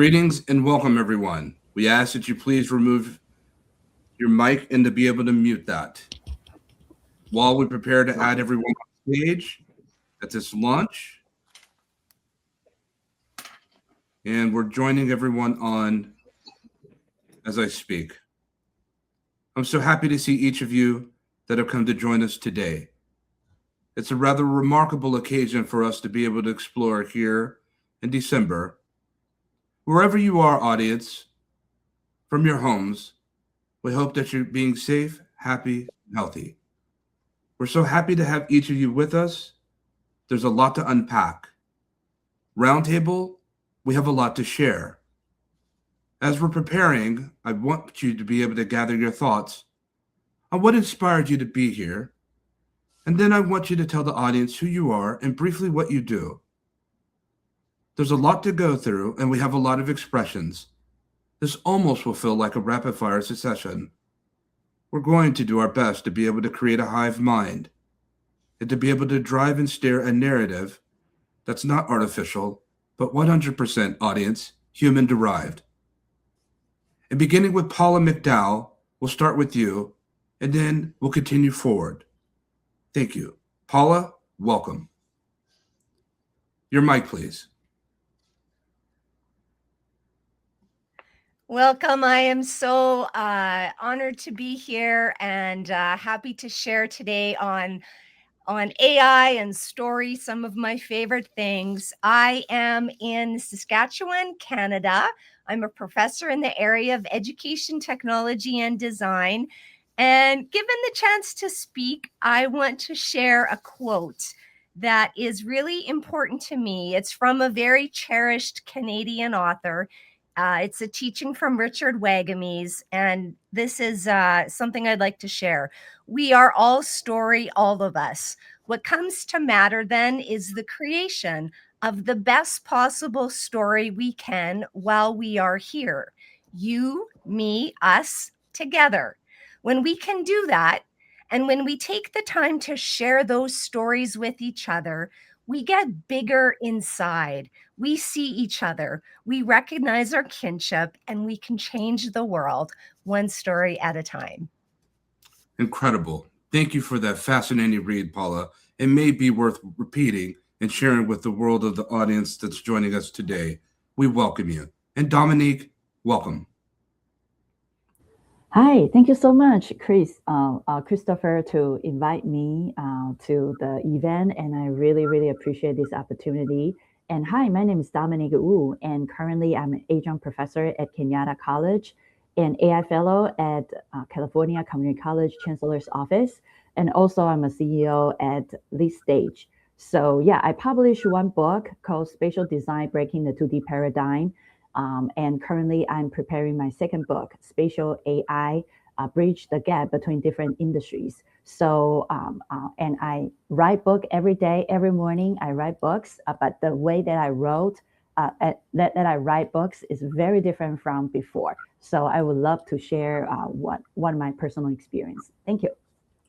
Greetings and welcome, everyone. We ask that you please remove your mic and to be able to mute that. While we prepare to add everyone on stage at this launch, and we're joining everyone on as I speak. I'm so happy to see each of you that have come to join us today. It's a rather remarkable occasion for us to be able to explore here in December. Wherever you are, audience, from your homes, we hope that you're being safe, happy, and healthy. We're so happy to have each of you with us. There's a lot to unpack. Roundtable, we have a lot to share. As we're preparing, I want you to be able to gather your thoughts on what inspired you to be here. And then I want you to tell the audience who you are and briefly what you do. There's a lot to go through, and we have a lot of expressions. This almost will feel like a rapid-fire session. We're going to do our best to be able to create a hive mind and to be able to drive and steer a narrative that's not artificial, but 100% audience, human-derived. And beginning with Paula McDowell, we'll start with you, and then we'll continue forward. Thank you. Paula, welcome. Your mic, please. Welcome. I am so honored to be here and happy to share today on AI and story, some of my favorite things. I am in Saskatchewan, Canada. I'm a professor in the area of education, technology, and design. And given the chance to speak, I want to share a quote that is really important to me. It's from a very cherished Canadian author. It's a teaching from Richard Wagamese, and this is something I'd like to share. We are all story, all of us. What comes to matter then is the creation of the best possible story we can while we are here. You, me, us, together. When we can do that, and when we take the time to share those stories with each other, we get bigger inside. We see each other, we recognize our kinship, and we can change the world one story at a time. Incredible. Thank you for that fascinating read, Paula. It may be worth repeating and sharing with the world of the audience that's joining us today. We welcome you. And Dominique, welcome. Hi, thank you so much, Christopher, to invite me to the event, and I really appreciate this opportunity. And hi, my name is Dominique Wu, and currently I'm an adjunct professor at Kenyatta College and AI fellow at California Community College Chancellor's Office, and also I'm a CEO at This Stage. So yeah, I published one book called Spatial Design: Breaking the 2D Paradigm. And currently I'm preparing my second book, Spatial AI, Bridge the Gap Between Different Industries. So, and I write book every day, every morning I write books, but the way that I I write books is very different from before. So I would love to share one of my personal experience. Thank you.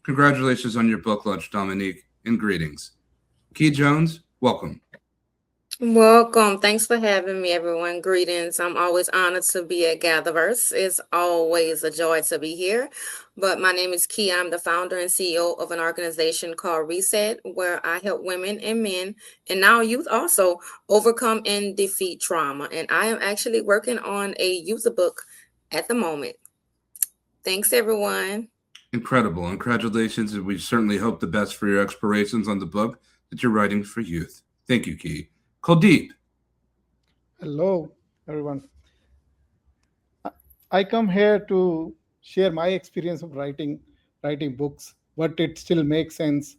Congratulations on your book launch, Dominique, and greetings. Key Jones, welcome. Welcome. Thanks for having me, everyone. Greetings. I'm always honored to be at GatherVerse. It's always a joy to be here. But my name is Key. I'm the founder and CEO of an organization called Reset, where I help women and men, and now youth also, overcome and defeat trauma. And I am actually working on a user book at the moment. Thanks, everyone. Incredible. And congratulations. And we certainly hope the best for your explorations on the book that you're writing for youth. Thank you, Key. Kuldeep. Hello, everyone. I come here to share my experience of writing books, but it still makes sense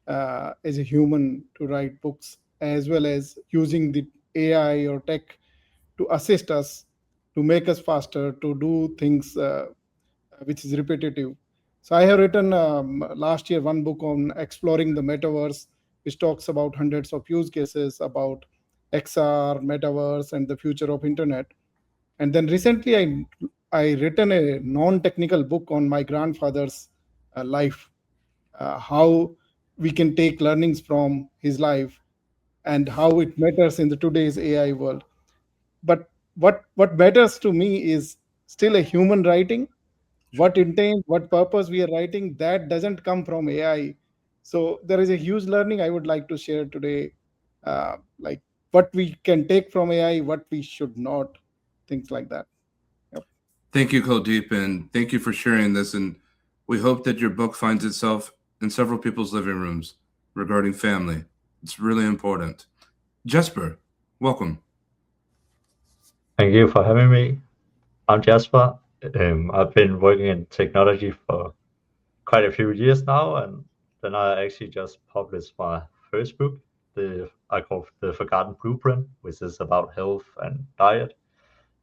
as a human to write books, as well as using the AI or tech to assist us, to make us faster, to do things which is repetitive. So I have written last year one book on exploring the metaverse, which talks about hundreds of use cases about XR, metaverse, and the future of internet. And then recently, I written a non-technical book on my grandfather's life, how we can take learnings from his life, and how it matters in the today's AI world. But what matters to me is still a human writing. What intent, what purpose we are writing, that doesn't come from AI. So there is a huge learning I would like to share today, like what we can take from AI, what we should not, things like that. Yep. Thank you, Kuldeep, and thank you for sharing this. And we hope that your book finds itself in several people's living rooms regarding family. It's really important. Jesper, welcome. Thank you for having me. I'm Jasper. I've been working in technology for quite a few years now, and then I actually just published my first book, I call The Forgotten Blueprint, which is about health and diet.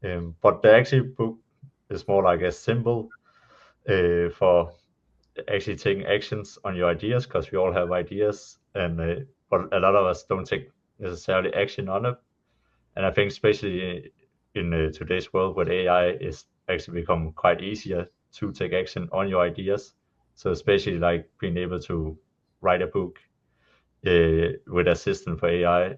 But the actual book is more like a symbol for actually taking actions on your ideas, because we all have ideas, and but a lot of us don't take necessarily action on it. And I think especially in today's world where AI is actually become quite easier to take action on your ideas. So especially like being able to write a book with assistant for AI,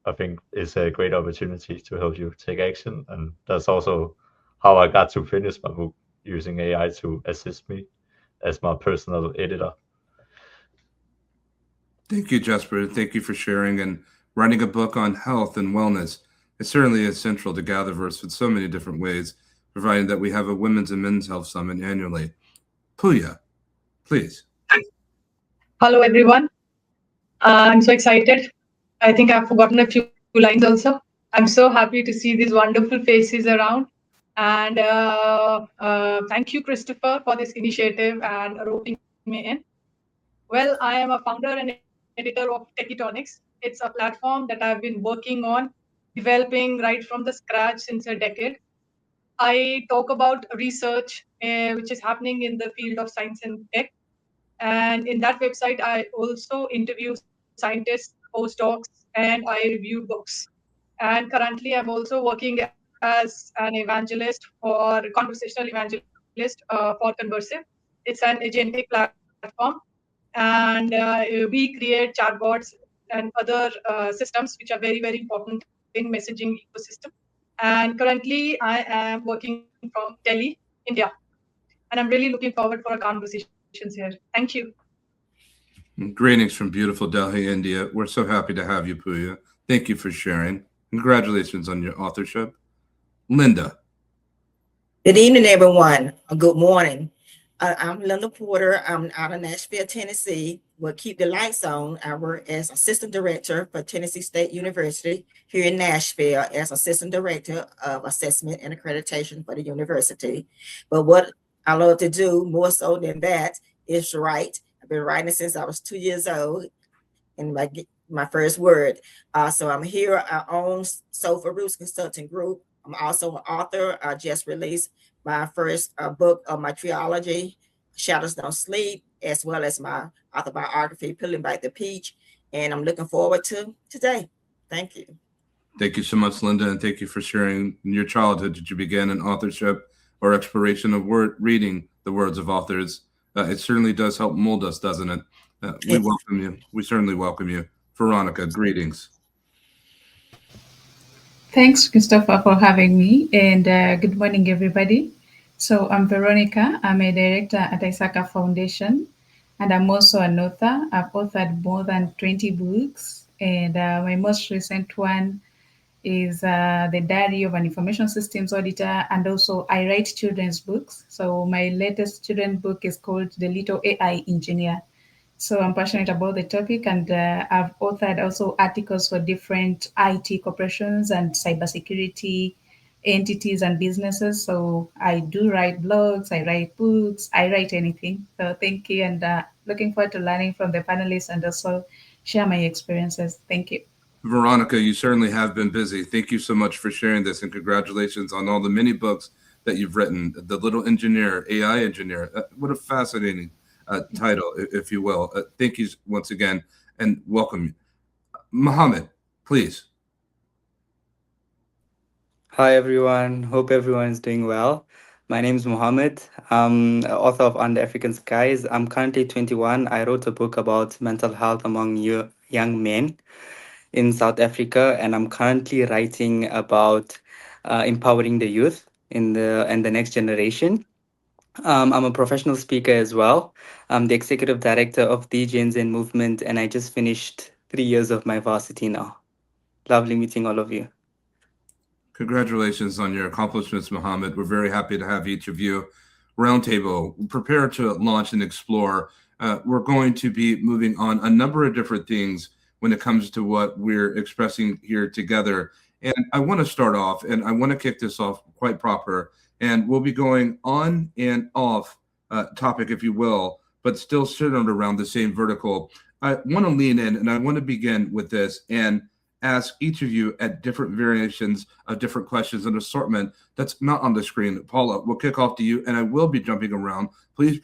I think is a great opportunity to help you take action. And that's also how I got to finish my book, using AI to assist me as my personal editor. Thank you, Jesper. Thank you for sharing and writing a book on health and wellness. It certainly is central to GatherVerse in so many different ways, providing that we have a women's and men's health summit annually. Puya, please. Hello, everyone. I'm so excited. I think I've forgotten a few lines also. I'm so happy to see these wonderful faces around. And thank you, Christopher, for this initiative and roping me in. Well, I am a founder and editor of Techitonics. It's a platform that I've been working on developing right from the scratch since a decade. I talk about research which is happening in the field of science and tech. And in that website, I also interview scientists, postdocs, and I review books. And currently, I'm also working as an evangelist for conversational evangelist for Conversive. It's an agentic platform, and we create chatbots and other systems which are very, very important in messaging ecosystem. And currently, I am working from Delhi, India, and I'm really looking forward for our conversations here. Thank you. Greetings from beautiful Delhi, India. We're so happy to have you, Puya. Thank you for sharing. Congratulations on your authorship. Linda. Good evening, everyone. Good morning. I'm Linda Porter. I'm out of Nashville, Tennessee. We'll keep the lights on. I work as assistant director for Tennessee State University here in Nashville as assistant director of assessment and accreditation for the university. But what I love to do more so than that is write. I've been writing since I was 2 years old, and my first word. So I'm here. I own Sofa Roots Consulting Group. I'm also an author. I just released my first book of my trilogy, Shadows Don't Sleep, as well as my autobiography, Peeling Back the Peach. And I'm looking forward to today. Thank you. Thank you so much, Linda, and thank you for sharing in your childhood. Did you begin in authorship or exploration of reading the words of authors? It certainly does help mold us, doesn't it? We welcome you. We certainly welcome you. Veronica, greetings. Thanks, Christopher, for having me, and good morning, everybody. So I'm Veronica. I'm a director at Isaka Foundation, and I'm also an author. I've authored more than 20 books, and my most recent one is The Diary of an Information Systems Auditor, and also I write children's books. So my latest children's book is called The Little AI Engineer. So I'm passionate about the topic, and I've authored also articles for different IT corporations and cybersecurity entities and businesses. So I do write blogs, I write books, I write anything. So thank you, and looking forward to learning from the panelists and also share my experiences. Thank you. Veronica, you certainly have been busy. Thank you so much for sharing this, and congratulations on all the many books that you've written. The Little Engineer, AI Engineer. What a fascinating title, if you will. Thank you once again, and welcome. Mohammed, please. Hi, everyone. Hope everyone is doing well. My name is Mohammed. I'm author of Under African Skies. I'm currently 21. I wrote a book about mental health among young men in South Africa, and I'm currently writing about empowering the youth in the next generation. I'm a professional speaker as well. I'm the executive director of the Gen-Zen movement, and I just finished 3 years of my varsity now. Lovely meeting all of you. Congratulations on your accomplishments, Mohammed. We're very happy to have each of you. Roundtable, prepare to launch and explore. We're going to be moving on a number of different things when it comes to what we're expressing here together. And I want to start off, and I want to kick this off quite proper. And we'll be going on and off topic, if you will, but still centered around the same vertical. I want to lean in, and I want to begin with this and ask each of you at different variations of different questions and assortment that's not on the screen. Paula, we'll kick off to you, and I will be jumping around. Please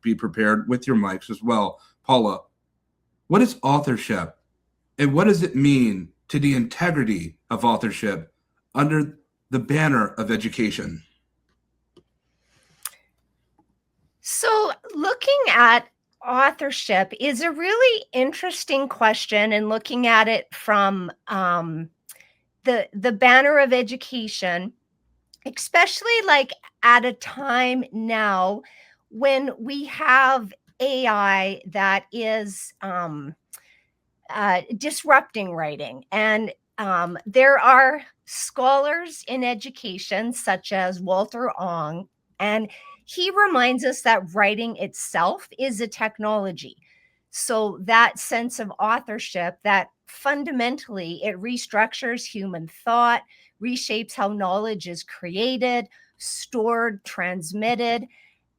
be prepared with your mics as well. Paula, what is authorship, and what does it mean to the integrity of authorship under the banner of education? So looking at authorship is a really interesting question, and looking at it from the banner of education, especially like at a time now when we have AI that is disrupting writing. And there are scholars in education such as Walter Ong, and he reminds us that writing itself is a technology. So that sense of authorship, that fundamentally it restructures human thought, reshapes how knowledge is created, stored, transmitted.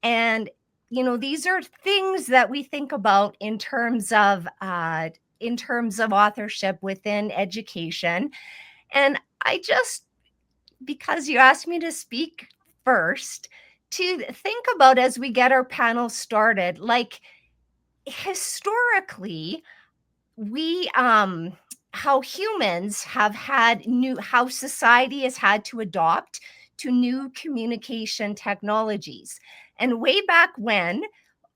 And, you know, these are things that we think about in terms of authorship within education. And I just, because you asked me to speak first, to think about as we get our panel started, like historically, we how humans have had how society has had to adopt to new communication technologies. And way back when,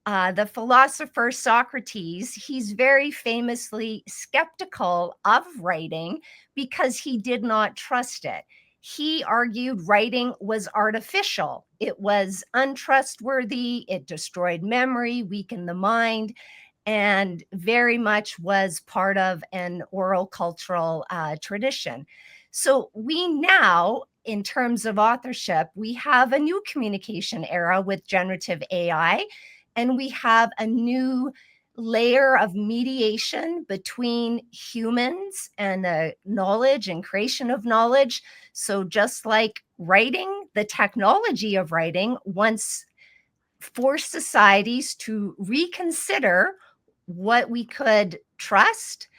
the philosopher Socrates, he's very famously skeptical of writing because he did not trust it. He argued writing was artificial. It was untrustworthy. It destroyed memory, weakened the mind, and very much was part of an oral cultural tradition. So we now, in terms of authorship, we have a new communication era with generative AI, and we have a new layer of mediation between humans and the knowledge and creation of knowledge. So just like writing, the technology of writing once forced societies to reconsider what we could trust,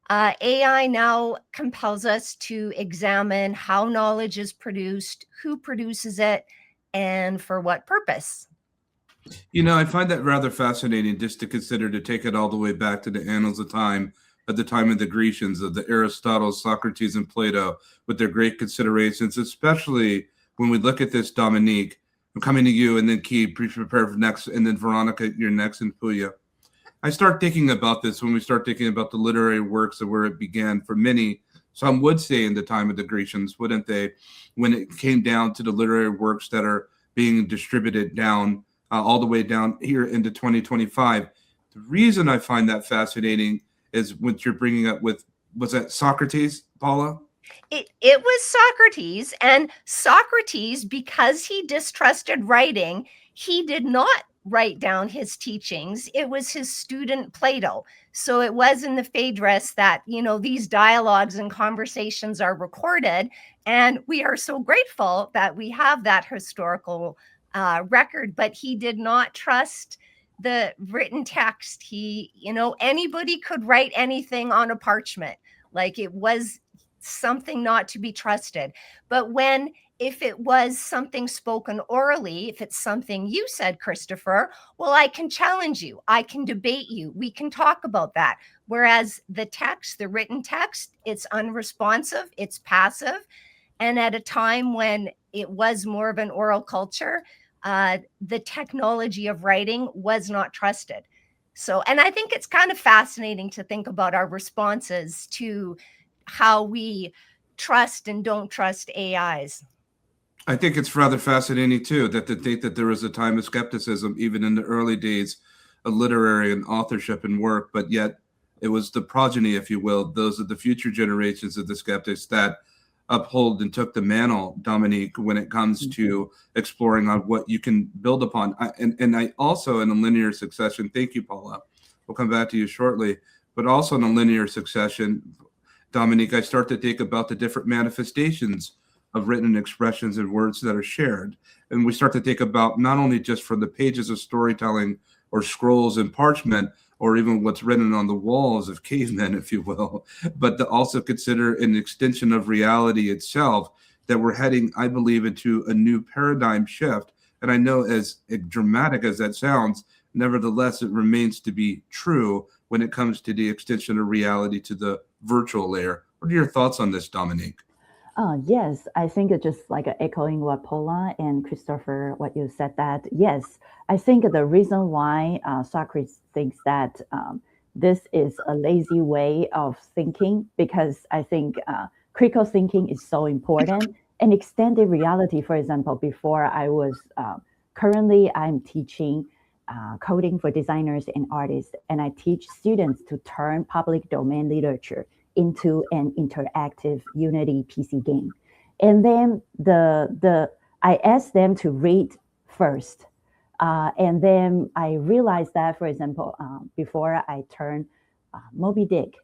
AI now compels us to examine how knowledge is produced, who produces it, and for what purpose. You know, I find that rather fascinating just to consider, to take it all the way back to the annals of time, at the time of the Grecians, of the Aristotle, Socrates, and Plato, with their great considerations, especially when we look at this, Dominique. I'm coming to you, and then Key, prepare for next, and then Veronica, you're next, and Puya. I start thinking about this when we start thinking about the literary works of where it began for many. Some would say in the time of the Grecians, wouldn't they, when it came down to the literary works that are being distributed down all the way down here into 2025. The reason I find that fascinating is what you're bringing up with, was that Socrates, Paula? It was Socrates, and Socrates, because he distrusted writing, he did not write down his teachings. It was his student Plato. So it was in the Phaedrus that, you know, these dialogues and conversations are recorded, and we are so grateful that we have that historical record. But he did not trust the written text. He, you know, anybody could write anything on a parchment. Like, it was something not to be trusted. But if it was something spoken orally, if it's something you said, Christopher, well, I can challenge you. I can debate you. We can talk about that. Whereas the text, the written text, it's unresponsive, it's passive. And at a time when it was more of an oral culture, the technology of writing was not trusted. So, and I think it's kind of fascinating to think about our responses to how we trust and don't trust AIs. I think it's rather fascinating too that to think that there was a time of skepticism even in the early days of literary and authorship and work, but yet it was the progeny, if you will, those are the future generations of the skeptics that uphold and took the mantle, Dominique, when it comes to exploring on what you can build upon. And I also, in a linear succession, thank you, Paula. We'll come back to you shortly, but also in a linear succession, Dominique, I start to think about the different manifestations of written expressions and words that are shared. And we start to think about not only just from the pages of storytelling or scrolls and parchment, or even what's written on the walls of cavemen, if you will, but to also consider an extension of reality itself, that we're heading, I believe, into a new paradigm shift. And I know as dramatic as that sounds, nevertheless, it remains to be true when it comes to the extension of reality to the virtual layer. What are your thoughts on this, Dominique? Yes, I think it's just like echoing what Paula and Christopher, what you said, that yes, I think the reason why Socrates thinks that this is a lazy way of thinking, because I think critical thinking is so important. And extended reality, for example, before I was, currently I'm teaching coding for designers and artists, and I teach students to turn public domain literature into an interactive Unity PC game. And then I asked them to read first. And then I realized that, for example, before I turn Moby Dick,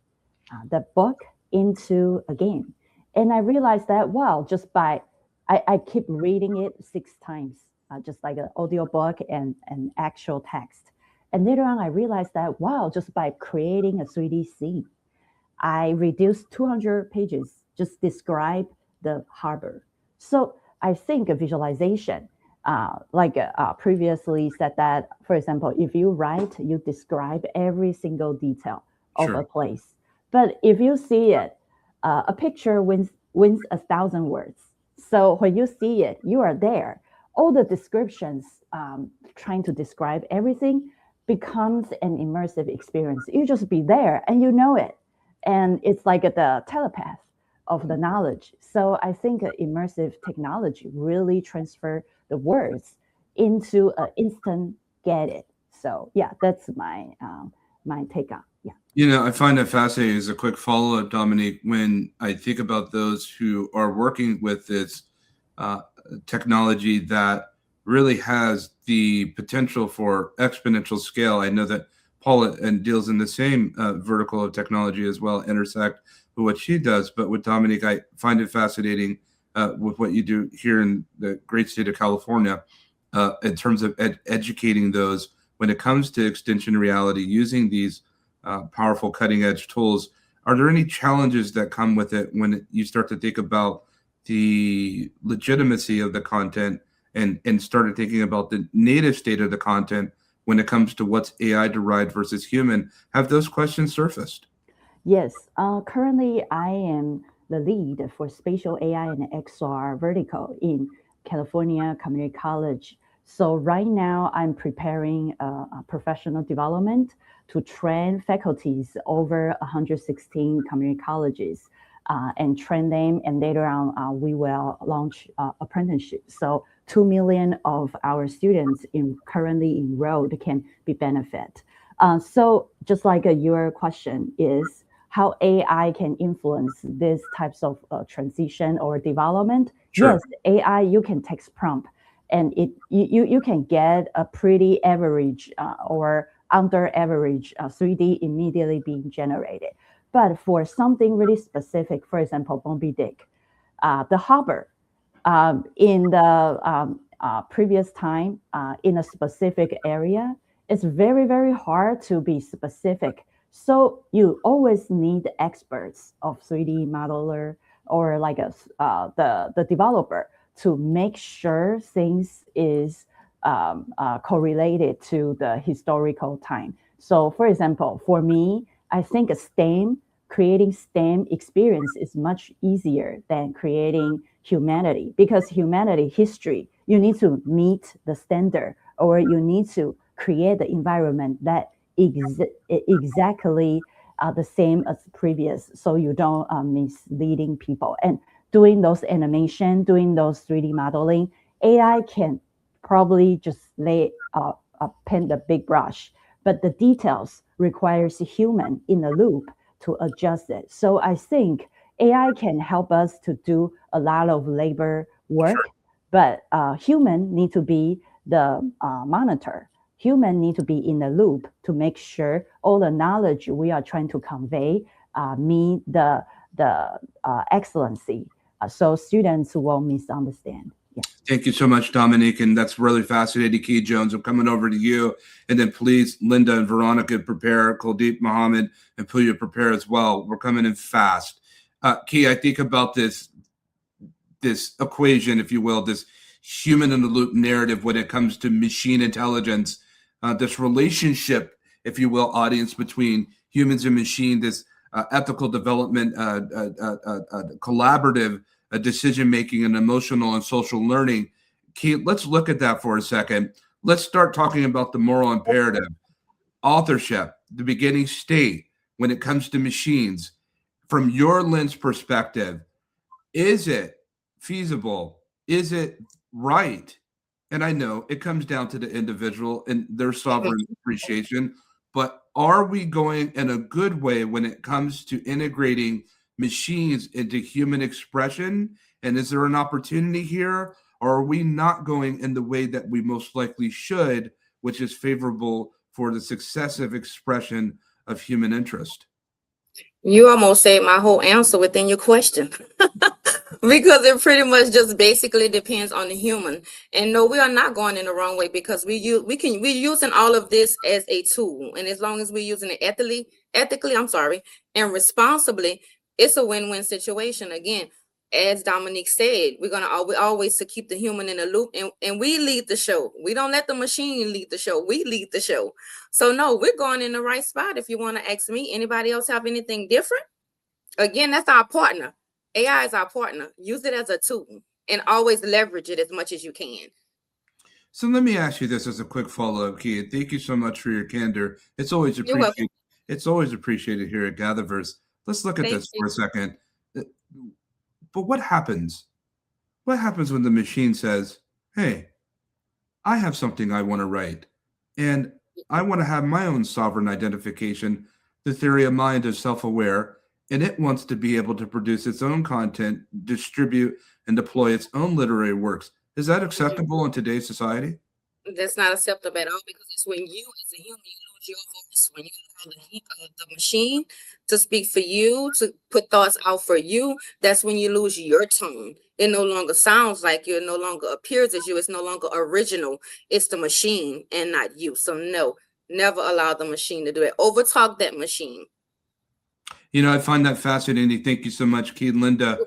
the book, into a game. And I realized that, wow, just by, I keep reading it 6 times, just like an audio book and an actual text. And later on, I realized that, wow, just by creating a 3D scene, I reduced 200 pages, just describe the harbor. So I think a visualization, previously said that, for example, if you write, you describe every single detail of a place. But if you see it, a picture wins 1,000 words. So when you see it, you are there. All the descriptions, trying to describe everything, becomes an immersive experience. You just be there and you know it. And it's like the telepath of the knowledge. So I think immersive technology really transfer the words into an instant get it. So yeah, that's my my take on. Yeah. You know, I find that fascinating. As a quick follow-up, Dominique, when I think about those who are working with this technology that really has the potential for exponential scale, I know that Paula and deals in the same vertical of technology as well, intersect with what she does. But with Dominique, I find it fascinating with what you do here in the great state of California in terms of educating those when it comes to extension reality, using these powerful cutting edge tools. Are there any challenges that come with it when you start to think about the legitimacy of the content and started thinking about the native state of the content when it comes to what's AI derived versus human? Have those questions surfaced? Yes. Currently, I am the lead for spatial AI and XR vertical in California Community College. So right now, I'm preparing a professional development to train faculties over 116 community colleges and train them. And later on, we will launch apprenticeship. So 2 million of our students currently enrolled can be benefit. So just like your question is how AI can influence these types of transition or development. Sure. Yes, AI, you can text prompt and you can get a pretty average or under average 3D immediately being generated. But for something really specific, for example, Moby Dick, the harbor, in the previous time in a specific area, it's very, very hard to be specific. So you always need experts of 3D modeler or like the developer to make sure things is correlated to the historical time. So for example, for me, I think creating STEM experience is much easier than creating humanity, because humanity history, you need to meet the standard or you need to create the environment that exactly the same as previous, so you don't misleading people. And doing those animation, doing those 3D modeling, AI can probably just paint the big brush, but the details requires a human in the loop to adjust it. So I think AI can help us to do a lot of labor work, but human need to be the monitor. Human need to be in the loop to make sure all the knowledge we are trying to convey meet the excellency, so students won't misunderstand. Yeah. Thank you so much, Dominique, and that's really fascinating. Key Jones, I'm coming over to you, and then please, Linda and Veronica, prepare. Kuldeep, Mohammed, and Puya, prepare as well. We're coming in fast. Key, I think about this equation, if you will, this human in the loop narrative when it comes to machine intelligence, this relationship, if you will, audience between humans and machine, this ethical development, collaborative decision making, and emotional and social learning. Key, let's look at that for a second. Let's start talking about the moral imperative, authorship, the beginning state when it comes to machines. From your lens perspective, is it feasible? Is it right? And I know it comes down to the individual and their sovereign appreciation, but are we going in a good way when it comes to integrating machines into human expression? And is there an opportunity here? Or are we not going in the way that we most likely should, which is favorable for the successive expression of human interest? You almost said my whole answer within your question. Because it pretty much just basically depends on the human. And no, we are not going in the wrong way, because we're using all of this as a tool. And as long as we're using it ethically, and responsibly, it's a win-win situation. Again, as Dominique said, we're gonna always to keep the human in the loop, and we lead the show. We don't let the machine lead the show. We lead the show. So no, we're going in the right spot. If you want to ask me, anybody else have anything different? Again, that's our partner. AI is our partner. Use it as a tool and always leverage it as much as you can. So let me ask you this as a quick follow-up, Key. Thank you so much for your candor. It's always appreciated. It's always appreciated here at GatherVerse. Let's look at this for a second. But what happens? What happens when the machine says, hey, I have something I want to write, and I want to have my own sovereign identification. The theory of mind is self-aware, and it wants to be able to produce its own content, distribute, and deploy its own literary works. Is that acceptable in today's society? That's not acceptable at all, because it's when you, as a human, you lose your voice. When you allow the machine to speak for you, to put thoughts out for you, that's when you lose your tone. It no longer sounds like you. It no longer appears as you. It's no longer original. It's the machine and not you. So no, never allow the machine to do it. Overtalk that machine. You know, I find that fascinating. Thank you so much, Key. Linda,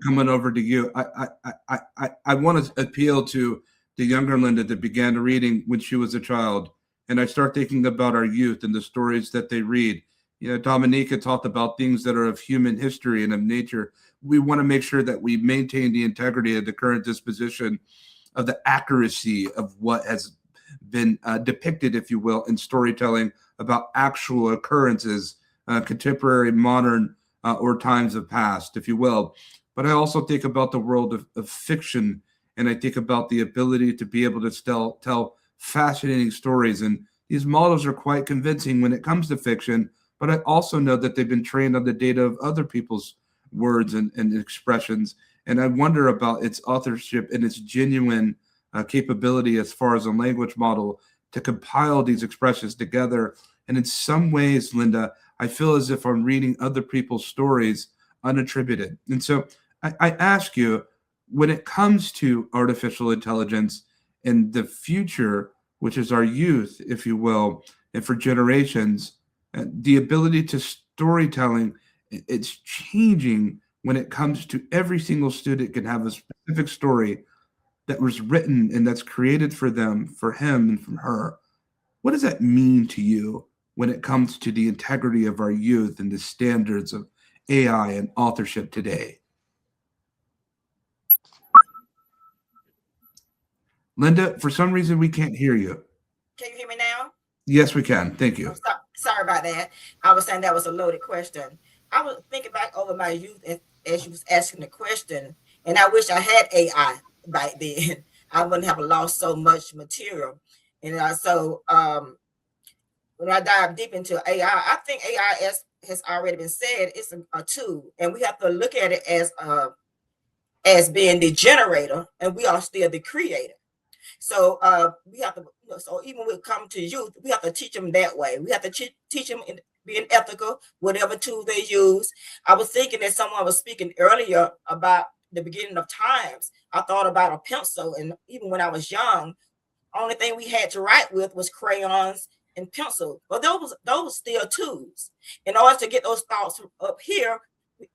coming over to you. I want to appeal to the younger Linda that began reading when she was a child. And I start thinking about our youth and the stories that they read. You know, Dominica talked about things that are of human history and of nature. We want to make sure that we maintain the integrity of the current disposition, of the accuracy of what has been depicted, if you will, in storytelling about actual occurrences, contemporary, modern, or times of past, if you will. But I also think about the world of fiction, and I think about the ability to be able to tell fascinating stories. And these models are quite convincing when it comes to fiction, but I also know that they've been trained on the data of other people's words and expressions. And I wonder about its authorship and its genuine capability as far as a language model to compile these expressions together. And in some ways, Linda, I feel as if I'm reading other people's stories unattributed. And so I ask you, when it comes to artificial intelligence and the future, which is our youth, if you will, and for generations, the ability to storytelling, it's changing when it comes to every single student can have a specific story that was written and that's created for them, for him and from her. What does that mean to you when it comes to the integrity of our youth and the standards of AI and authorship today? Linda, for some reason, we can't hear you. Can you hear me now? Yes, we can. Thank you. Sorry about that. I was saying that was a loaded question. I was thinking back over my youth as you was asking the question, and I wish I had AI back then. I wouldn't have lost so much material. And so when I dive deep into AI, I think AI has already been said, it's a tool, and we have to look at it as being the generator, and we are still the creator. So we have to, so even when it comes to youth, we have to teach them that way. We have to teach them in being ethical, whatever tool they use. I was thinking that someone was speaking earlier about the beginning of times. I thought about a pencil, and even when I was young, only thing we had to write with was crayons and pencil. But those still tools. In order to get those thoughts up here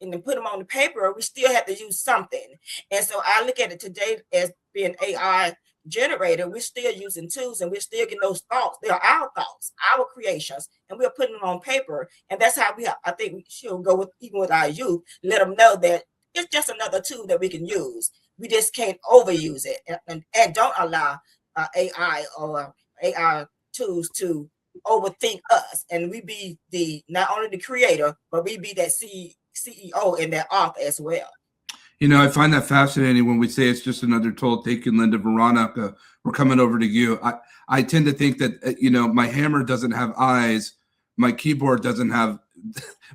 and then put them on the paper, we still have to use something. And so I look at it today as being AI generator. We're still using tools, and we're still getting those thoughts. They are our thoughts, our creations, and we're putting them on paper. And that's how I think we should go with, even with our youth, let them know that it's just another tool that we can use. We just can't overuse it, and don't allow AI or AI tools to overthink us, and we be not only the creator, but we be that CEO and that author as well. You know, I find that fascinating when we say it's just another tool. Thank you, Linda. Veronica, we're coming over to you. I tend to think that, my hammer doesn't have eyes. My keyboard doesn't have,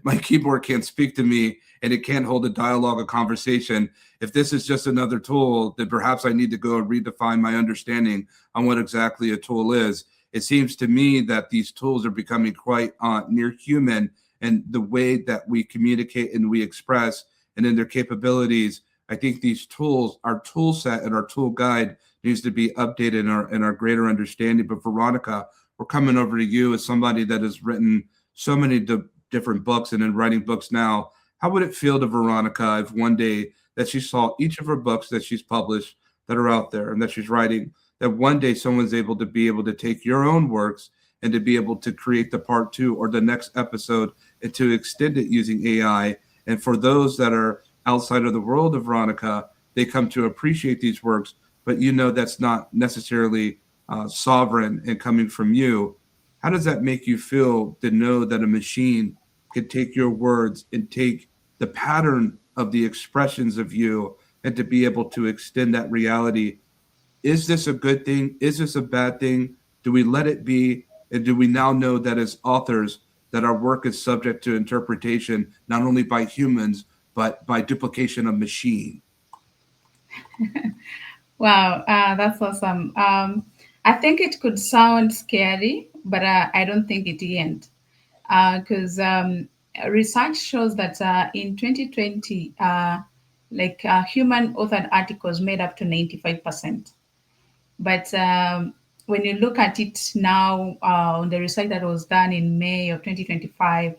my keyboard can't speak to me, and it can't hold a dialogue, a conversation. If this is just another tool, then perhaps I need to go and redefine my understanding on what exactly a tool is. It seems to me that these tools are becoming quite near human, and the way that we communicate and we express and in their capabilities. I think these tools, our tool set and our tool guide needs to be updated in our greater understanding. But Veronica, we're coming over to you as somebody that has written so many different books and in writing books now. How would it feel to Veronica if one day that she saw each of her books that she's published that are out there and that she's writing, that one day someone's able to take your own works and to be able to create the part 2 or the next episode and to extend it using AI? And for those that are outside of the world of Veronica, they come to appreciate these works, but that's not necessarily sovereign and coming from you. How does that make you feel to know that a machine can take your words and take the pattern of the expressions of you and to be able to extend that reality? Is this a good thing? Is this a bad thing? Do we let it be? And do we now know that as authors, that our work is subject to interpretation, not only by humans, but by duplication of machine? Wow, that's awesome. I think it could sound scary, but I don't think it isn't. Because research shows that in 2020, human authored articles made up to 95%. But when you look at it now, on the research that was done in May of 2025,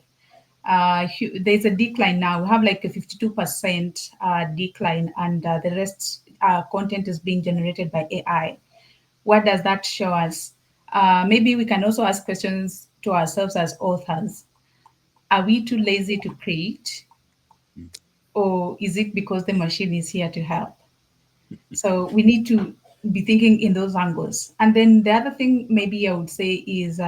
there's a decline now. We have like a 52% decline, and the rest content is being generated by AI. What does that show us? Maybe we can also ask questions to ourselves as authors. Are we too lazy to create? Or is it because the machine is here to help? So we need to be thinking in those angles. And then the other thing maybe I would say is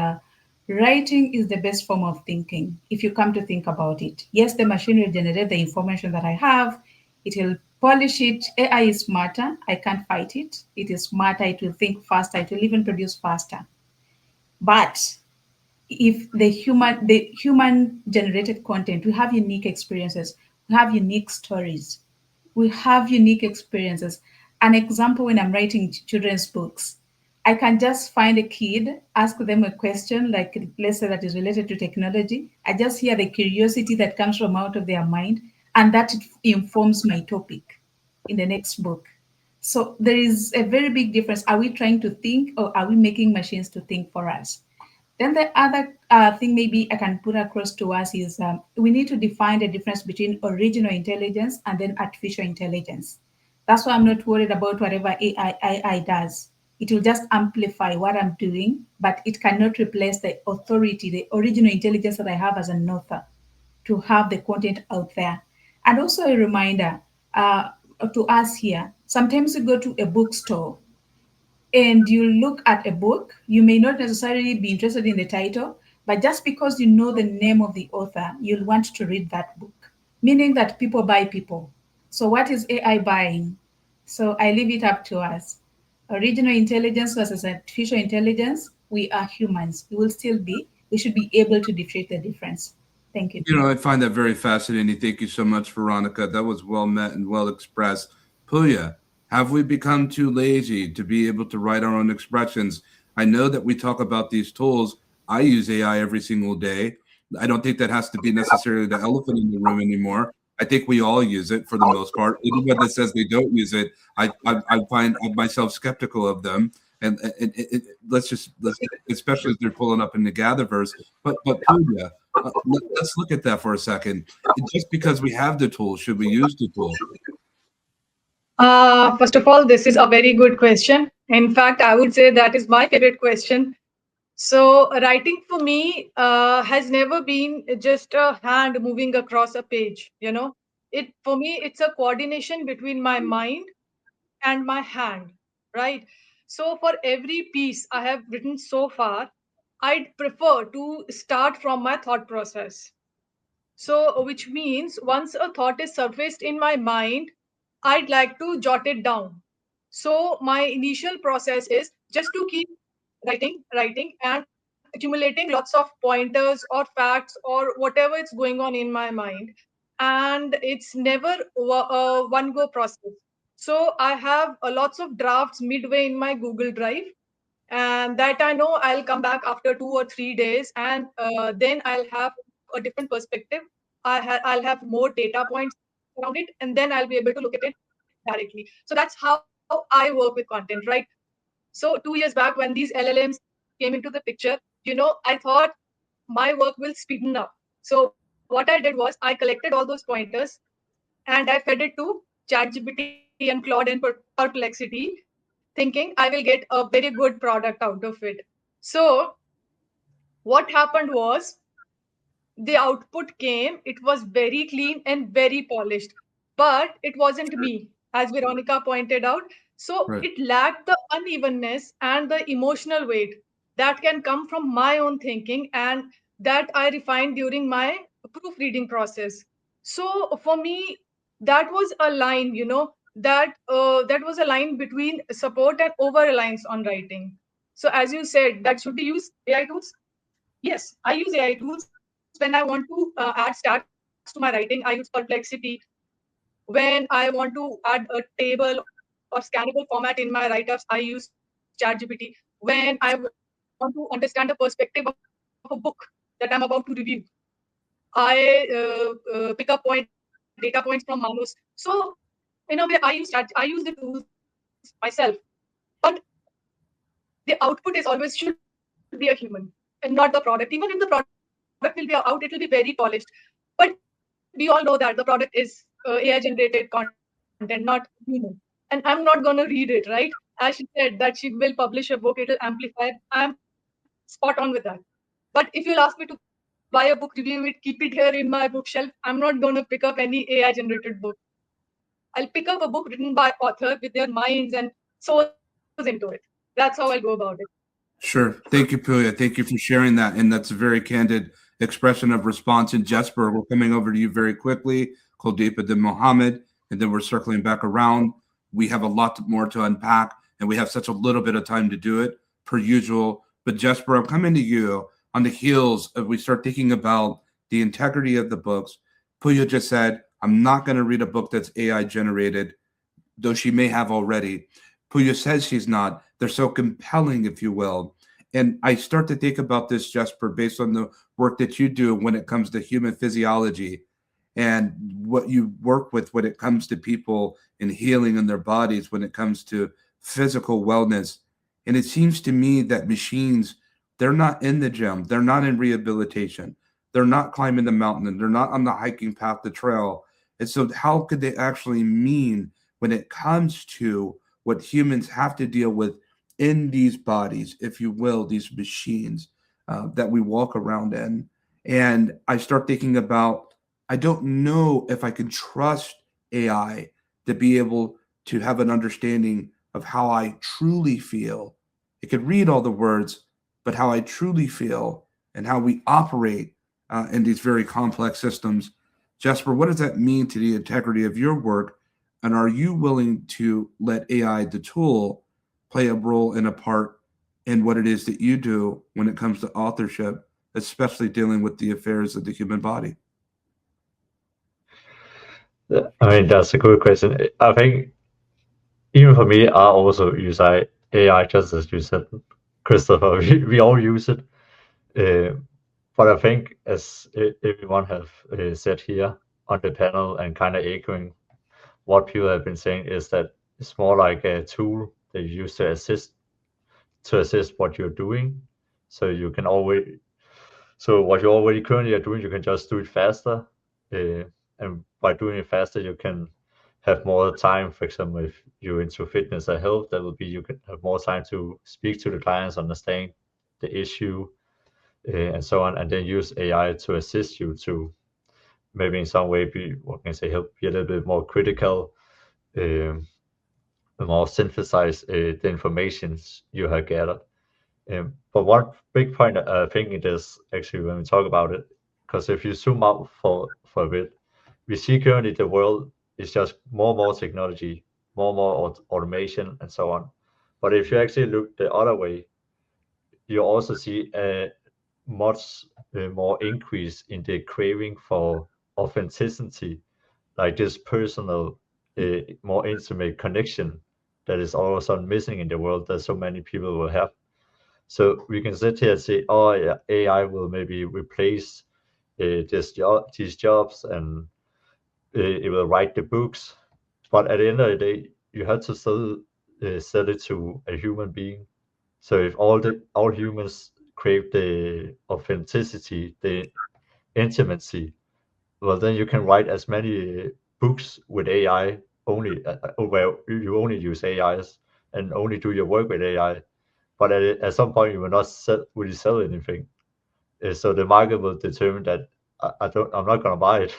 writing is the best form of thinking, if you come to think about it. Yes, the machine will generate the information that I have. It will polish it. AI is smarter. I can't fight it. It is smarter. It will think faster. It will even produce faster. But if the human generated content, we have unique experiences, we have unique stories, we have unique experiences. An example, when I'm writing children's books, I can just find a kid, ask them a question, like let's say that is related to technology. I just hear the curiosity that comes from out of their mind, and that informs my topic in the next book. So there is a very big difference. Are we trying to think, or are we making machines to think for us? Then the other thing maybe I can put across to us is we need to define the difference between original intelligence and then artificial intelligence. That's why I'm not worried about whatever AI does. It will just amplify what I'm doing, but it cannot replace the authority, the original intelligence that I have as an author to have the content out there. And also a reminder to us here, sometimes you go to a bookstore and you look at a book, you may not necessarily be interested in the title, but just because you know the name of the author, you'll want to read that book. meaning that people buy people. So what is AI buying? So I leave it up to us. Original intelligence versus artificial intelligence, we are humans. We will still be. We should be able to differentiate the difference. Thank you. You know, I find that very fascinating. Thank you so much, Veronica. That was well met and well expressed. Puya, have we become too lazy to be able to write our own expressions? I know that we talk about these tools. I use AI every single day. I don't think that has to be necessarily the elephant in the room anymore. I think we all use it for the most part. Anyone that says they don't use it, I find myself skeptical of them. And let's especially if they're pulling up in the GatherVerse. But Puya, let's look at that for a second. Just because we have the tool, should we use the tool? First of all, this is a very good question. In fact, I would say that is my favorite question. So writing for me has never been just a hand moving across a page. It for me, it's a coordination between my mind and my hand, right? So for every piece I have written so far, I'd prefer to start from my thought process. So, which means once a thought is surfaced in my mind, I'd like to jot it down. So, my initial process is just to keep writing, and accumulating lots of pointers or facts or whatever is going on in my mind. And it's never a one go process. So, I have lots of drafts midway in my Google Drive, and that I know I'll come back after 2 or 3 days, and then I'll have a different perspective. I'll have more data points around it, and then I'll be able to look at it directly. So that's how I work with content, right? So 2 years back, when these LLMs came into the picture, I thought my work will speeden up. So what I did was I collected all those pointers and I fed it to ChatGPT and Claude and Perplexity, thinking I will get a very good product out of it. So what happened was the output came, it was very clean and very polished, but it wasn't me, as Veronica pointed out. So Right. it lacked the unevenness and the emotional weight that can come from my own thinking, and that I refined during my proofreading process. So for me, that was a line, that was a line between support and over reliance on writing. So as you said, that should be used AI tools. Yes, I use AI tools when I want to add stats to my writing. I use Perplexity. When I want to add a table or scannable format in my write-ups, I use ChatGPT. When I want to understand the perspective of a book that I'm about to review, I pick up data points from Manus. So in a way, I use the tools myself, but the output is always should be a human and not the product. Even if the product will be out, it will be very polished. But we all know that the product is AI generated content, not human. And I'm not going to read it, right? As she said that she will publish a book, it'll amplify. I'm spot on with that. But if you'll ask me to buy a book, review it, keep it here in my bookshelf, I'm not going to pick up any AI generated book. I'll pick up a book written by author with their minds and souls into it. That's how I'll go about it. Sure. Thank you, Puya. Thank you for sharing that. And that's a very candid expression of response. And Jesper, we're coming over to you very quickly. Kuldeep and then Mohammed, and then we're circling back around. We have a lot more to unpack, and we have such a little bit of time to do it, per usual. But Jesper, I'm coming to you on the heels of we start thinking about the integrity of the books. Puya just said, I'm not going to read a book that's AI generated, though she may have already. Puya says she's not. They're so compelling, if you will. And I start to think about this, Jesper, based on the work that you do when it comes to human physiology and what you work with when it comes to people and healing in their bodies, when it comes to physical wellness. And it seems to me that machines, they're not in the gym. They're not in rehabilitation. They're not climbing the mountain. They're not on the hiking path, the trail. And so how could they actually mean when it comes to what humans have to deal with in these bodies, if you will, these machines that we walk around in? And I start thinking about, I don't know if I can trust AI to be able to have an understanding of how I truly feel. It could read all the words, but how I truly feel and how we operate in these very complex systems. Jesper, what does that mean to the integrity of your work? And are you willing to let AI, the tool, play a role and a part in what it is that you do when it comes to authorship, especially dealing with the affairs of the human body? I mean, that's a good question. I think even for me, I also use AI just as you said, Christopher. We all use it. But I think, as everyone have said here on the panel and kind of echoing what people have been saying, is that it's more like a tool that you use to assist what you're doing. So you can always, so what you already currently are doing, you can just do it faster. And by doing it faster, you can have more time. For example, if you're into fitness or health, that will be you can have more time to speak to the clients, understand the issue, and so on, and then use AI to assist you to maybe in some way be, what can I say, help be a little bit more critical, more synthesize the information you have gathered. But one big point I think it is actually when we talk about it, because if you zoom out for a bit, we see currently the world is just more and more technology, more and more automation, and so on. But if you actually look the other way, you also see a much more increase in the craving for authenticity, like this personal, more intimate connection that is all of a sudden missing in the world that so many people will have. So we can sit here and say, oh, yeah, AI will maybe replace these jobs, and it will write the books. But at the end of the day, you have to still sell it to a human being. So if all humans crave the authenticity, the intimacy, well, then you can write as many books with AI only, where you only use AIs and only do your work with AI. But at some point, you will not really sell anything. So the market will determine that I'm not going to buy it.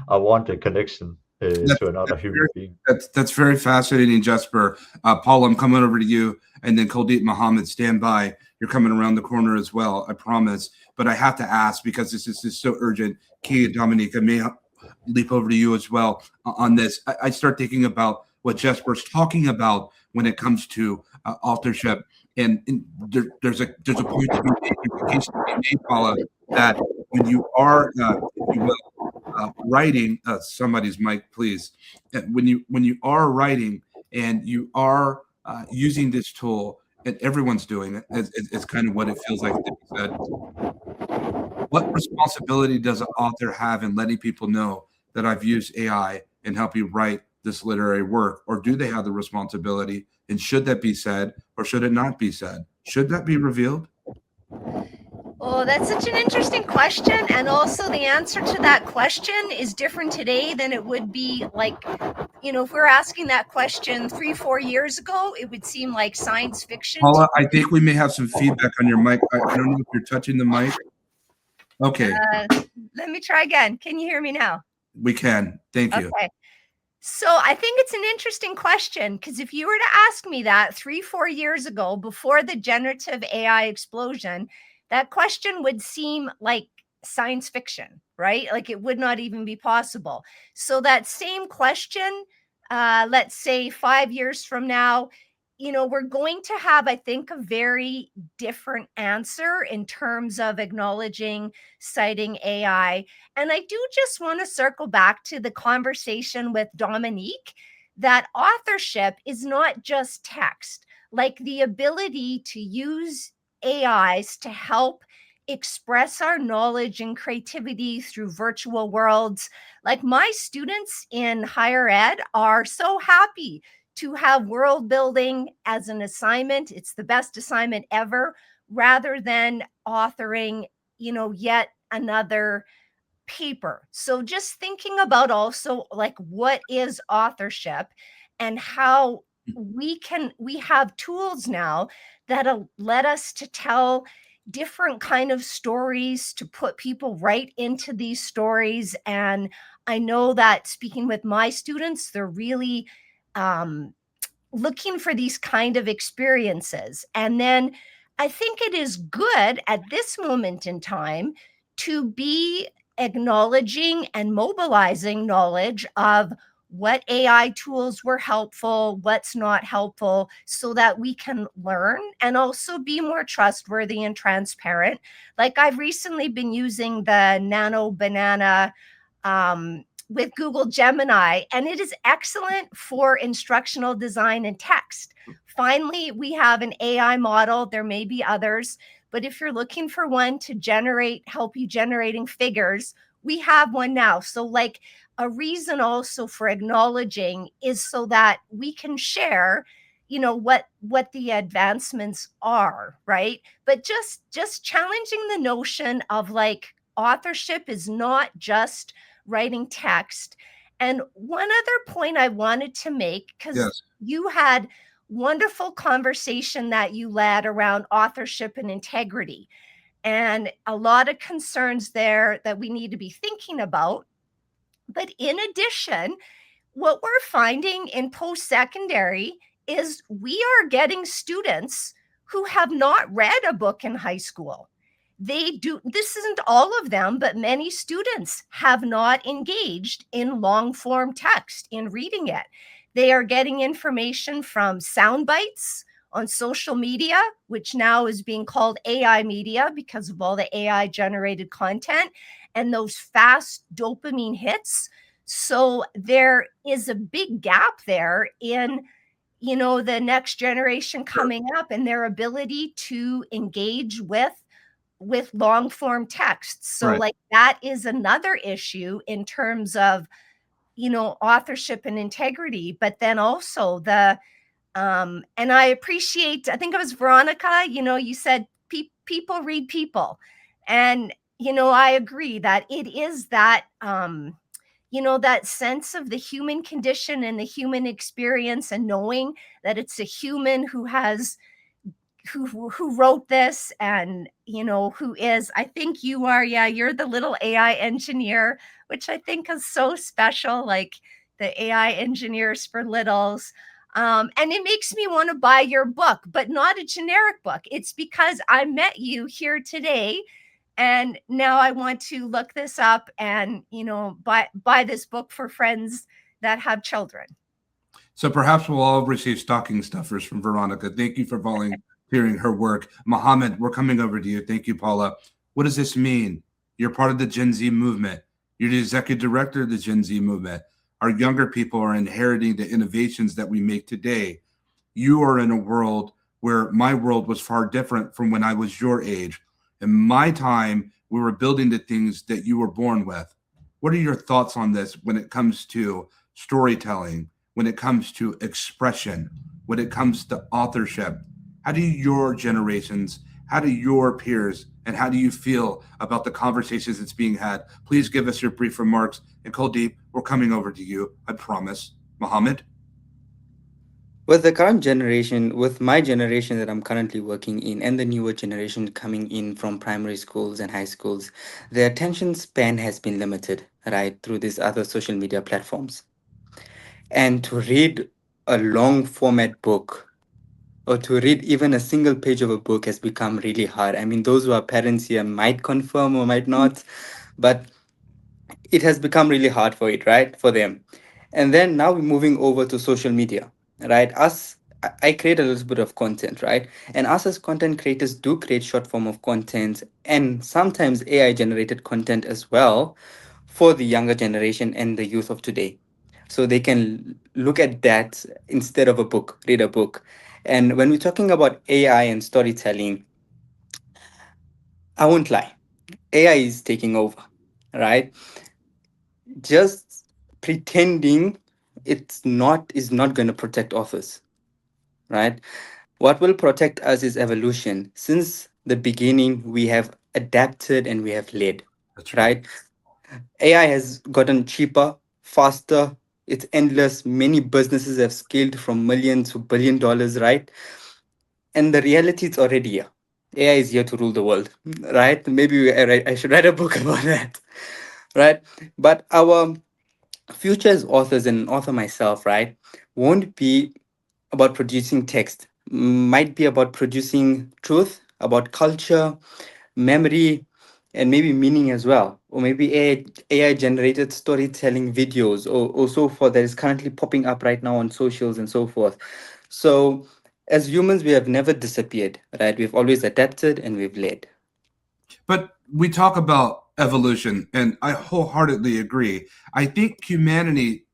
I want a connection to another human being. That's very fascinating, Jesper. Paul, I'm coming over to you, and then Kuldeep, Mohammed, stand by. You're coming around the corner as well, I promise. But I have to ask, because this is so urgent. Key and Dominique, I may leap over to you as well on this. I start thinking about what Jesper's talking about when it comes to authorship. And there's a point to be made, there's a case to be made, Paula, that when you are, if you will, writing, somebody's mic, please. When you are writing and you are using this tool, and everyone's doing it, it's kind of what it feels like to be said. What responsibility does an author have in letting people know that I've used AI and help you write this literary work? Or do they have the responsibility? And should that be said, or should it not be said? Should that be revealed? Oh, that's such an interesting question. And also the answer to that question is different today than it would be, like, if we were asking that question 3-4 years ago, it would seem like science fiction. Paula, I think we may have some feedback on your mic. I don't know if you're touching the mic. Okay. Let me try again. Can you hear me now? We can. Thank you. Okay. So I think it's an interesting question, because if you were to ask me that 3-4 years ago, before the generative AI explosion, that question would seem like science fiction, right? Like it would not even be possible. So that same question, let's say 5 years from now, we're going to have, I think, a very different answer in terms of acknowledging, citing AI. And I do just want to circle back to the conversation with Dominique, that authorship is not just text, like the ability to use AIs to help express our knowledge and creativity through virtual worlds. Like my students in higher ed are so happy to have world building as an assignment. It's the best assignment ever, rather than authoring, yet another paper. So just thinking about also, like, what is authorship and how we have tools now that let us to tell different kind of stories, to put people right into these stories. And I know that speaking with my students, they're really looking for these kind of experiences. And then I think it is good at this moment in time to be acknowledging and mobilizing knowledge of what AI tools were helpful, what's not helpful, so that we can learn and also be more trustworthy and transparent. Like I've recently been using the Nano Banana with Google Gemini, and it is excellent for instructional design and text. Finally, we have an AI model. There may be others, but if you're looking for one to help you generating figures, we have one now. So like a reason also for acknowledging is so that we can share, what the advancements are, right? But just challenging the notion of like authorship is not just writing text. And one other point I wanted to make, because you had wonderful conversation that you led around authorship and integrity, and a lot of concerns there that we need to be thinking about. But in addition, what we're finding in post-secondary is we are getting students who have not read a book in high school. This isn't all of them, but many students have not engaged in long form text, in reading it. They are getting information from sound bites on social media, which now is being called AI media because of all the AI generated content and those fast dopamine hits. So there is a big gap there in the next generation coming up and their ability to engage with long form texts. So like that is another issue in terms of authorship and integrity. But then also and I appreciate, I think it was Veronica, you said people read people, and I agree that it is that that sense of the human condition and the human experience, and knowing that it's a human who wrote this, and who is, I think you're the little AI engineer, which I think is so special, like the AI engineers for littles. And it makes me want to buy your book, but not a generic book. It's because I met you here today, and now I want to look this up and buy this book for friends that have children. So perhaps we'll all receive stocking stuffers from Veronica. Thank you for volunteering her work. Mohammed, we're coming over to you. Thank you, Paula. What does this mean? You're part of the Gen Z movement. You're the executive director of the Gen Z movement. Our younger people are inheriting the innovations that we make today. You are in a world where my world was far different from when I was your age. In my time, we were building the things that you were born with. What are your thoughts on this when it comes to storytelling, when it comes to expression, when it comes to authorship? How do your generations, how do your peers, and how do you feel about the conversations that's being had? Please give us your brief remarks. And Kuldeep, we're coming over to you, I promise. Mohammed? With the current generation, with my generation that I'm currently working in, and the newer generation coming in from primary schools and high schools, the attention span has been limited, right, through these other social media platforms. And to read a long format book, or to read even a single page of a book, has become really hard. I mean, those who are parents here might confirm or might not, but it has become really hard for it, right, for them. And then now we're moving over to social media, right? I create a little bit of content, right? And us as content creators do create short form of content and sometimes AI generated content as well for the younger generation and the youth of today. So they can look at that instead of a book, read a book. And when we're talking about AI and storytelling, I won't lie, AI is taking over, right? Just pretending is not going to protect authors, right? What will protect us is evolution. Since the beginning, we have adapted and we have led. That's right? AI has gotten cheaper, faster. It's endless. Many businesses have scaled from million to $1 billion, right? And the reality is already here. AI is here to rule the world, right? Maybe I should write a book about that, right? But our future as authors, and an author myself, right, won't be about producing text, might be about producing truth, about culture, memory, and maybe meaning as well, or maybe AI generated storytelling videos or so forth that is currently popping up right now on socials and so forth. So, as humans, we have never disappeared, right? We've always adapted and we've led. But we talk about evolution, and I wholeheartedly agree. I think humanity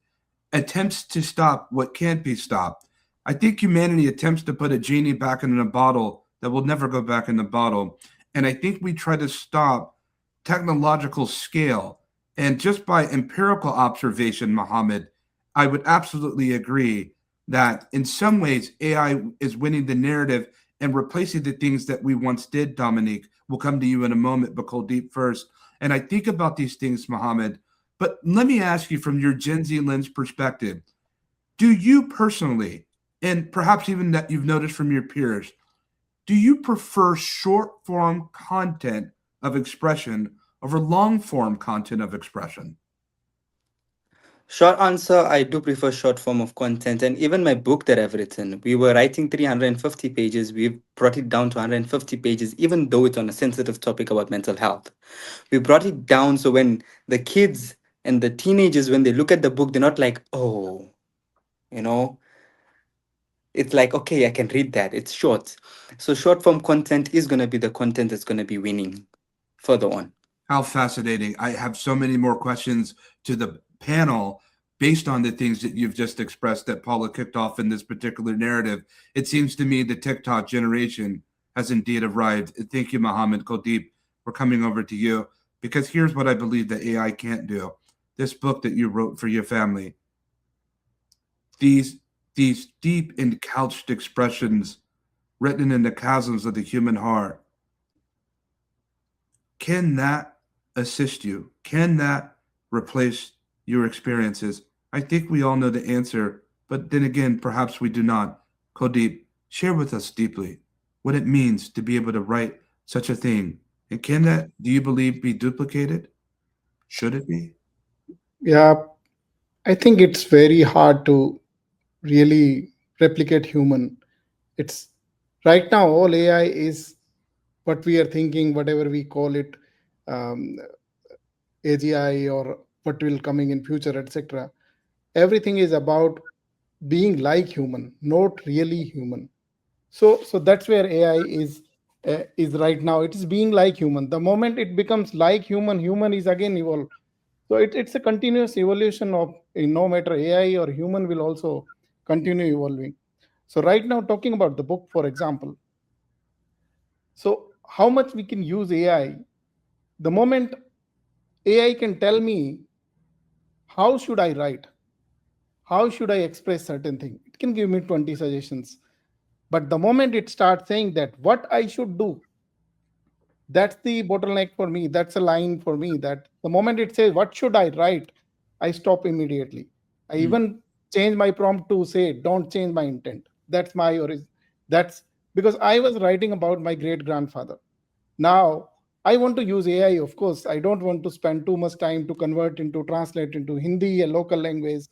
attempts to stop what can't be stopped. I think humanity attempts to put a genie back in a bottle that will never go back in the bottle. And I think we try to stop technological scale. And just by empirical observation, Mohammed, I would absolutely agree that in some ways AI is winning the narrative and replacing the things that we once did, Dominique. We'll come to you in a moment, but Kuldeep first. And I think about these things, Mohammed. But let me ask you from your Gen Z lens perspective, do you personally, and perhaps even that you've noticed from your peers, do you prefer short form content of expression over long form content of expression? Short answer, I do prefer short form of content. And even my book that I've written, we were writing 350 pages. We've brought it down to 150 pages, even though it's on a sensitive topic about mental health. We brought it down so when the kids and the teenagers, when they look at the book, they're not like, oh, you know, it's like, okay, I can read that. It's short. So short form content is going to be the content that's going to be winning further on. How fascinating. I have so many more questions to the panel based on the things that you've just expressed that Paula kicked off in this particular narrative. It seems to me the TikTok generation has indeed arrived. Thank you, Mohammed. Kuldeep, we're coming over to you because here's what I believe that AI can't do. This book that you wrote for your family, these deep and couched expressions written in the chasms of the human heart, can that assist you? Can that replace your experiences? I think we all know the answer, but then again, perhaps we do not. Kuldeep, share with us deeply what it means to be able to write such a thing. And can that, do you believe, be duplicated? Should it be? Yeah, I think it's very hard to really replicate human. It's right now all AI is what we are thinking, whatever we call it, um, AGI or what will coming in future, etc. Everything is about being like human, not really human. So that's where AI is right now. It is being like human. The moment it becomes like human, human is again evolved. So it's a continuous evolution of no matter AI or human will also continue evolving. So right now, talking about the book, for example, so how much we can use AI, the moment AI can tell me how should I write, how should I express certain thing, it can give me 20 suggestions. But the moment it starts saying that what I should do, that's the bottleneck for me. That's a line for me that the moment it says what should I write, I stop immediately. I even change my prompt to say don't change my intent. That's my origin. That's because I was writing about my great grandfather. Now I want to use AI. Of course, I don't want to spend too much time to convert into translate into Hindi, a local language,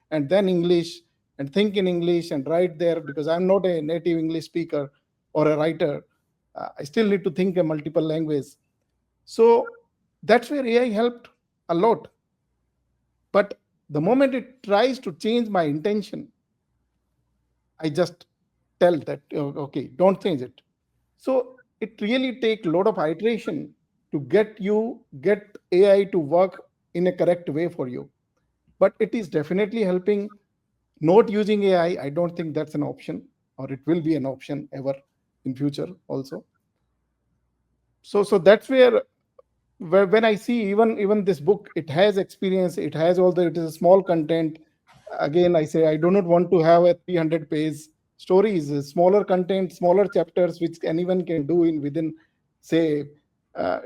and then English, and think in English and write there because I'm not a native English speaker or a writer. I still need to think a multiple language. So that's where AI helped a lot. But the moment it tries to change my intention, I just tell that, okay, don't change it. So it really takes a lot of iteration to get AI to work in a correct way for you. But it is definitely helping. Not using AI, I don't think that's an option, or it will be an option ever in future also. So that's where when I see even this book, it has experience, it has all the, it is a small content. Again, I say I do not want to have a 300-page stories, smaller content, smaller chapters, which anyone can do in within, say,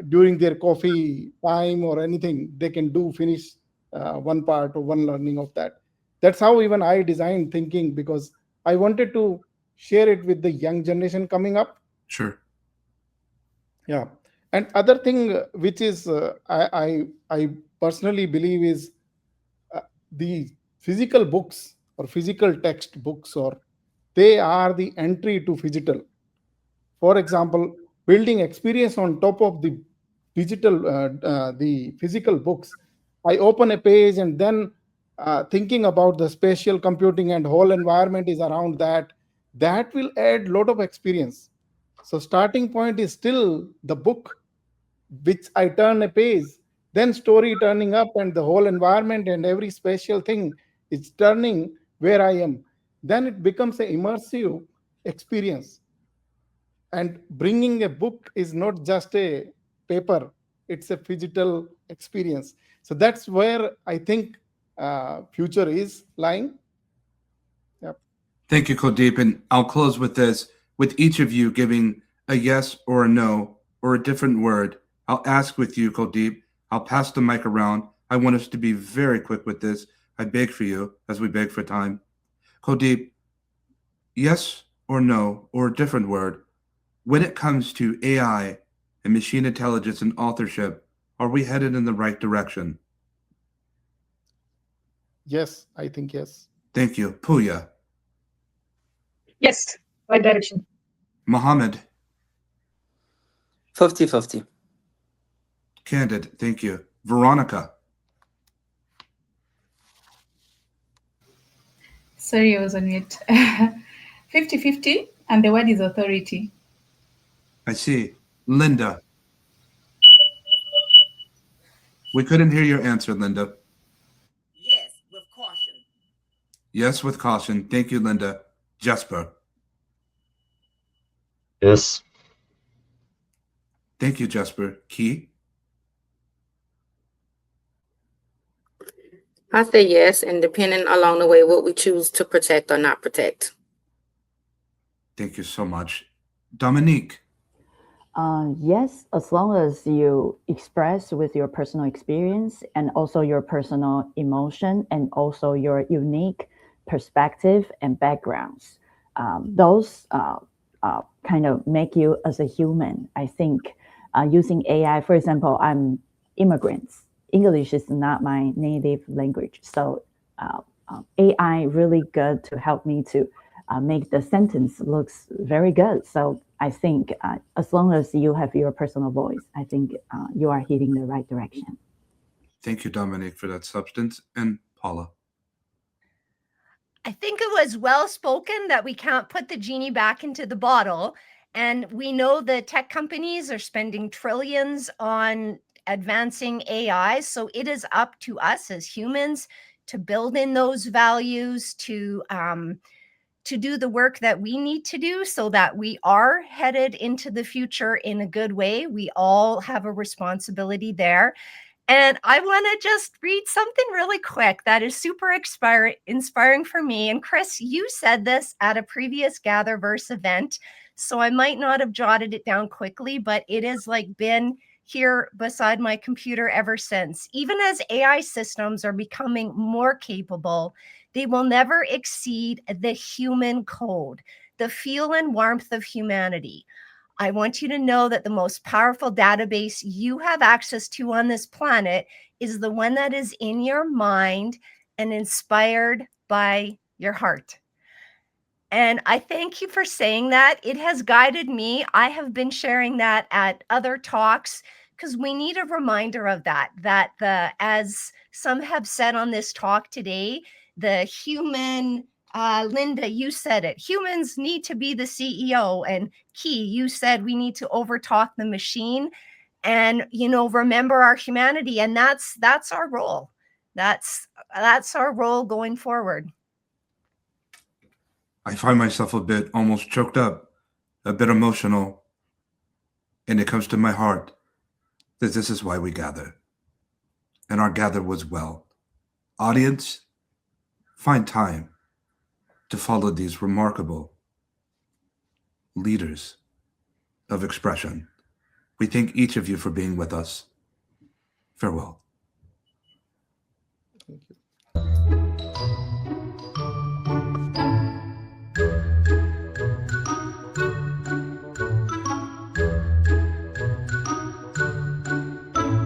during their coffee time or anything, they can do finish one part or one learning of that. That's how even I designed thinking, because I wanted to share it with the young generation coming up. Sure. Yeah. And other thing which is I personally believe is the physical books or physical text books, or they are the entry to digital. For example, building experience on top of the the physical books. I open a page and then thinking about the spatial computing and whole environment is around that. That will add a lot of experience. So starting point is still the book, which I turn a page, then story turning up and the whole environment and every spatial thing is turning where I am. Then it becomes an immersive experience. And bringing a book is not just a paper, it's a digital experience. So that's where I think future is lying. Yep. Thank you, Kuldeep. And I'll close with this, with each of you giving a yes or a no or a different word. I'll ask with you, Kuldeep. I'll pass the mic around. I want us to be very quick with this. I beg for you as we beg for time. Kuldeep, yes or no or a different word. When it comes to AI and machine intelligence and authorship, are we headed in the right direction? Yes, I think yes. Thank you. Puya. Yes, right direction. Mohammed. 50-50. Candid. Thank you. Veronica. Sorry, I was on mute. 50-50, and the word is authority. I see. Linda. We couldn't hear your answer, Linda. Yes, with caution. Yes, with caution. Thank you, Linda. Jasper. Yes. Thank you, Jasper. Key. I say yes, and depending along the way what we choose to protect or not protect. Thank you so much. Dominique. Yes, as long as you express with your personal experience and also your personal emotion and also your unique perspective and backgrounds. Those kind of make you as a human. I think using AI, for example, I'm immigrants. English is not my native language. So AI really good to help me to make the sentence looks very good. So I think as long as you have your personal voice, I think you are heading the right direction. Thank you, Dominique, for that substance. And Paula. I think it was well spoken that we can't put the genie back into the bottle. And we know the tech companies are spending trillions on advancing AI. So it is up to us as humans to build in those values, to do the work that we need to do so that we are headed into the future in a good way. We all have a responsibility there. And I want to just read something really quick that is super inspiring for me. And Chris, you said this at a previous GatherVerse event, so I might not have jotted it down quickly, but it has like been here beside my computer ever since. Even as AI systems are becoming more capable, they will never exceed the human code, the feel and warmth of humanity. I want you to know that the most powerful database you have access to on this planet is the one that is in your mind and inspired by your heart. And I thank you for saying that. It has guided me. I have been sharing that at other talks because we need a reminder of that, as some have said on this talk today, the human, Linda, you said it, humans need to be the CEO, and Key, you said we need to overtalk the machine and, remember our humanity. And that's our role. That's our role going forward. I find myself a bit almost choked up, a bit emotional, and it comes to my heart that this is why we gather. And our gather was well. Audience, find time to follow these remarkable leaders of expression. We thank each of you for being with us. Farewell. Thank you.